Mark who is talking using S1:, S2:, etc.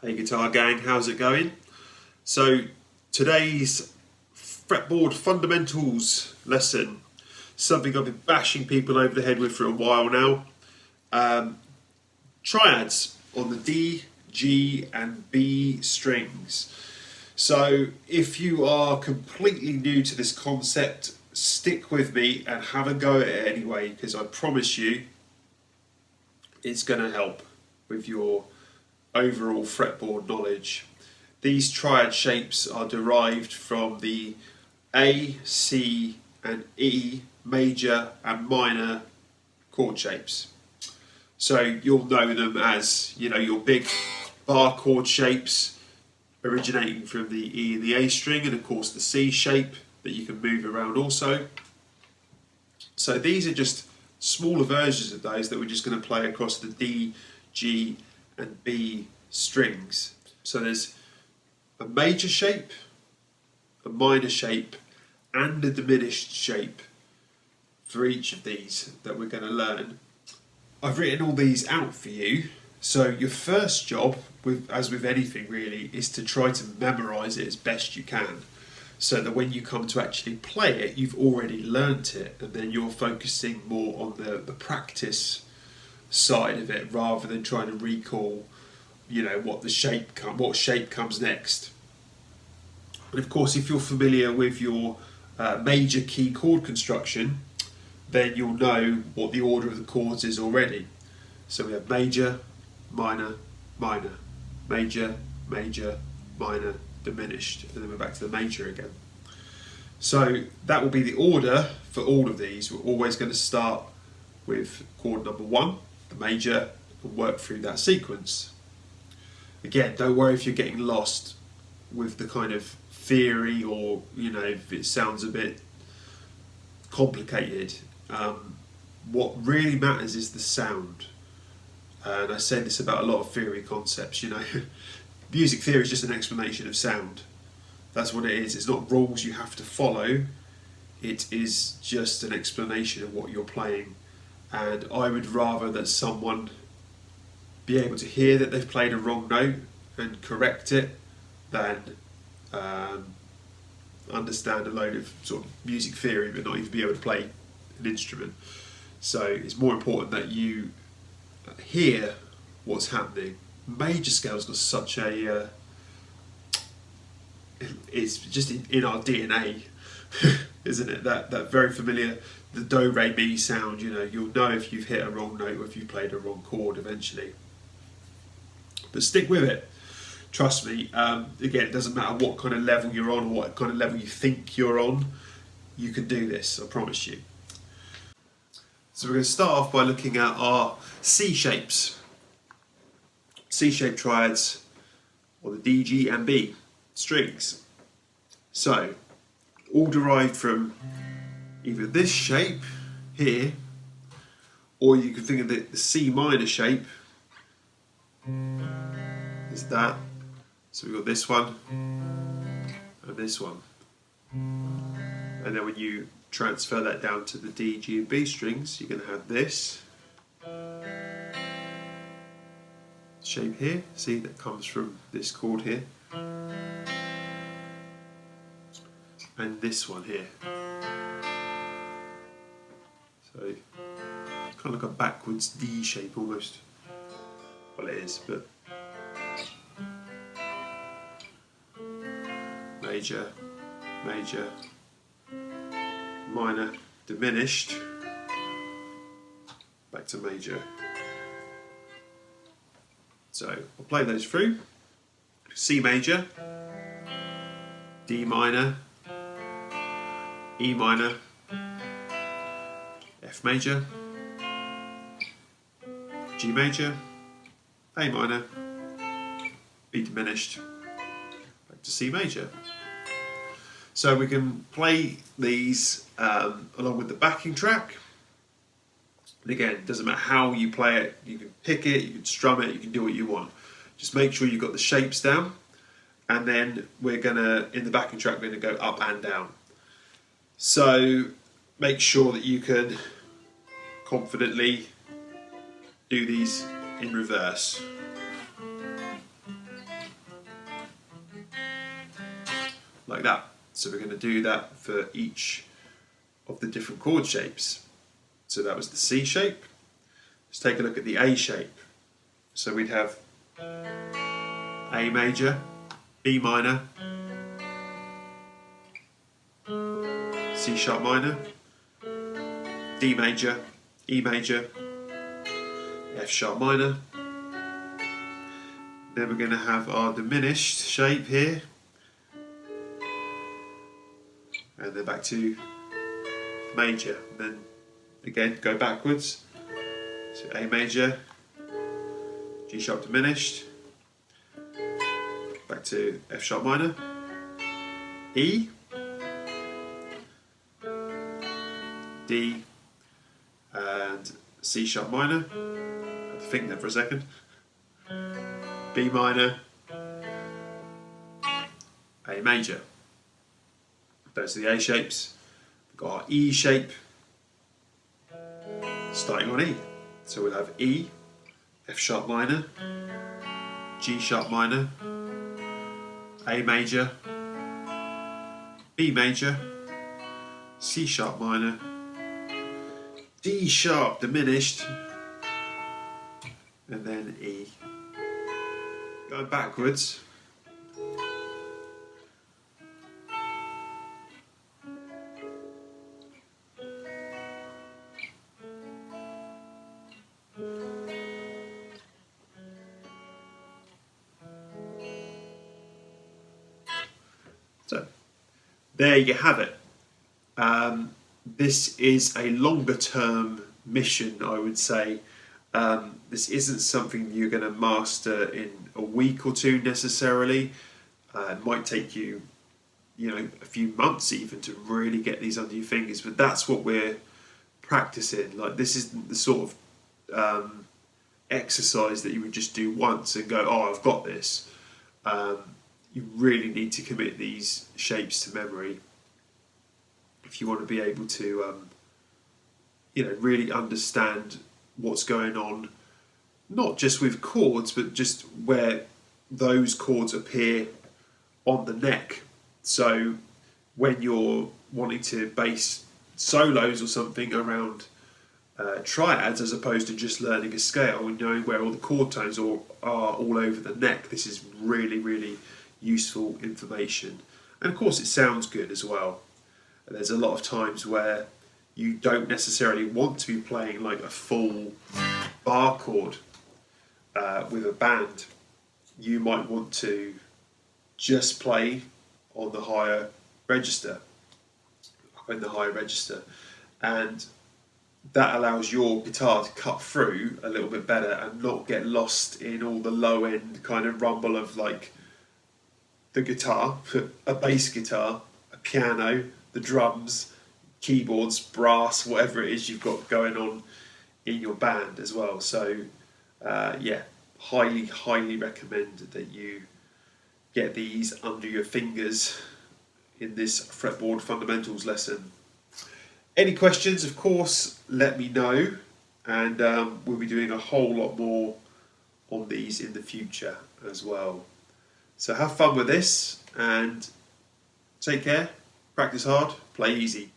S1: Hey guitar gang, how's it going? So today's fretboard fundamentals lesson, something I've been bashing people over the head with for a while now. Triads on the D, G and B strings. So if you are completely new to this concept, stick with me and have a go at it anyway, because I promise you it's going to help with your overall fretboard knowledge. These triad shapes are derived from the A, C and E major and minor chord shapes. So you'll know them as, your big bar chord shapes originating from the E and the A string, and of course the C shape that you can move around also. So these are just smaller versions of those that we're just going to play across the D, G and B strings. So there's a major shape, a minor shape and a diminished shape for each of these that we're going to learn. I've written all these out for you, so your first job, as with anything really, is to try to memorise it as best you can, so that when you come to actually play it, you've already learnt it, and then you're focusing more on the practice side of it rather than trying to recall, what shape comes next. And of course, if you're familiar with your major key chord construction, then you'll know what the order of the chords is already. So we have major, minor, minor, major, major, minor, diminished, and then we're back to the major again. So that will be the order for all of these. We're always going to start with chord number 1, the major, and work through that sequence. Again, don't worry if you're getting lost with the kind of theory, or if it sounds a bit complicated. What really matters is the sound, and I say this about a lot of theory concepts. Music theory is just an explanation of sound. That's what it is. It's not rules you have to follow. It is just an explanation of what you're playing. And I would rather that someone be able to hear that they've played a wrong note and correct it than understand a load of sort of music theory but not even be able to play an instrument. So it's more important that you hear what's happening. Major scale's got such a it's just in our DNA, isn't it? That very familiar, the do re mi sound. You'll know if you've hit a wrong note or if you've played a wrong chord eventually. But stick with it. Trust me. Again, it doesn't matter what kind of level you're on or what kind of level you think you're on. You can do this, I promise you. So we're going to start off by looking at our C shapes. C-shaped triads, or the D, G and B strings. So, all derived from either this shape here, or you can think of the C minor shape is that. So we've got this one and this one. And then when you transfer that down to the D, G and B strings, you're going to have this shape here. See, that comes from this chord here. And this one here. So, it's kind of like a backwards D shape almost. Well, it is, but major, major, minor, diminished, back to major. So I'll play those through. C major, D minor, E minor, F major, G major, A minor, B diminished, back to C major. So we can play these along with the backing track. And again, it doesn't matter how you play it. You can pick it, you can strum it, you can do what you want. Just make sure you've got the shapes down, and then we're gonna, in the backing track, we're gonna go up and down. So make sure that you can confidently do these in reverse. like that. So we're going to do that for each of the different chord shapes. So that was the C shape. Let's take a look at the A shape. So we'd have A major, B minor, C sharp minor, D major, E major, F sharp minor. Then we're going to have our diminished shape here, and then back to major. And then again go backwards. So A major, G sharp diminished, back to F sharp minor, E, D, and C sharp minor. I have to think there for a second. B minor, A major. Those are the A shapes. We've got our E shape starting on E. So we'll have E, F sharp minor, G sharp minor, A major, B major, C sharp minor, D sharp diminished, and then E. Going backwards. So, there you have it. This is a longer term mission, I would say. This isn't something you're going to master in a week or two necessarily. It might take you, a few months even to really get these under your fingers. But that's what we're practicing. Like, this isn't the sort of exercise that you would just do once and go, "Oh, I've got this." You really need to commit these shapes to memory if you want to be able to, really understand what's going on, not just with chords, but just where those chords appear on the neck. So when you're wanting to base solos or something around triads, as opposed to just learning a scale and knowing where all the chord tones are all over the neck, this is really, really useful information. And of course it sounds good as well. There's a lot of times where you don't necessarily want to be playing like a full bar chord with a band. You might want to just play on the higher register, and that allows your guitar to cut through a little bit better and not get lost in all the low end kind of rumble of like the guitar, a bass guitar, a piano, the drums, keyboards, brass, whatever it is you've got going on in your band as well. So highly recommend that you get these under your fingers in this fretboard fundamentals lesson. Any questions, of course, let me know, and we'll be doing a whole lot more on these in the future as well. So have fun with this and take care, practice hard, play easy.